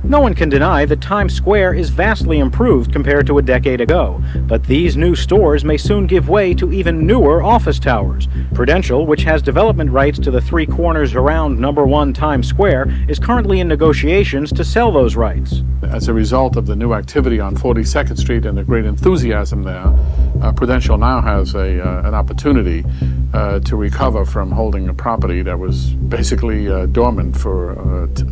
No one can deny that Times Square is vastly improved compared to a decade ago, but these new stores may soon give way to even newer office towers. Prudential, which has development rights to the three corners around number 1 Times Square, is currently in negotiations to sell those rights. As a result of the new activity on 42nd Street and the great enthusiasm there, Prudential now has an opportunity to recover from holding a property that was basically dormant for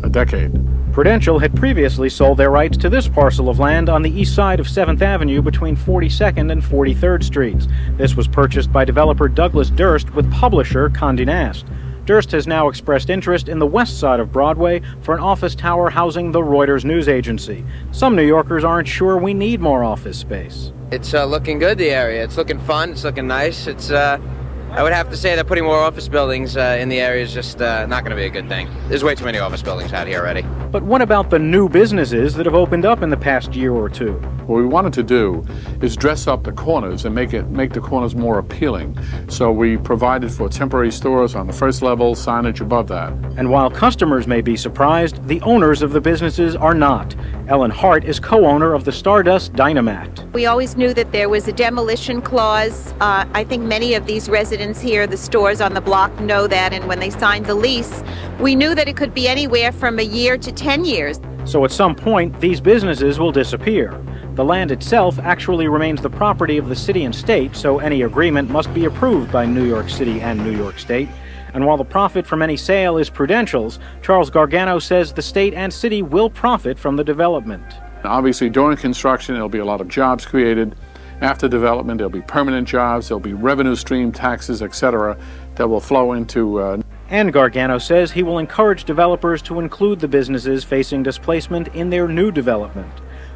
a decade. Prudential had previously sold their rights to this parcel of land on the east side of 7th Avenue between 42nd and 43rd Streets. This was purchased by developer Douglas Durst with publisher Condé Nast. Durst has now expressed interest in the west side of Broadway for an office tower housing the Reuters news agency. Some New Yorkers aren't sure we need more office space. It's looking good, the area. It's looking fun. It's looking nice. I would have to say that putting more office buildings in the area is just not going to be a good thing. There's way too many office buildings out here already. But what about the new businesses that have opened up in the past year or two? What we wanted to do is dress up the corners and make the corners more appealing. So we provided for temporary stores on the first level, signage above that. And while customers may be surprised, the owners of the businesses are not. Ellen Hart is co-owner of the Stardust Dynamat. We always knew that there was a demolition clause. I think many of these residents here, the stores on the block, know that, and when they signed the lease, we knew that it could be anywhere from a year to 10 years. So at some point, these businesses will disappear. The land itself actually remains the property of the city and state, so any agreement must be approved by New York City and New York State. And while the profit from any sale is Prudential's, Charles Gargano says the state and city will profit from the development. Obviously, during construction, there'll be a lot of jobs created. After development, there'll be permanent jobs, there'll be revenue stream, taxes, etc., that will flow into... And Gargano says he will encourage developers to include the businesses facing displacement in their new development.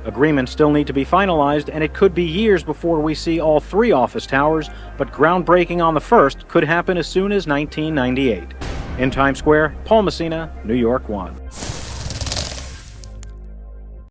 Agreements still need to be finalized, and it could be years before we see all 3 office towers, but groundbreaking on the first could happen as soon as 1998. In Times Square, Paul Messina, New York 1.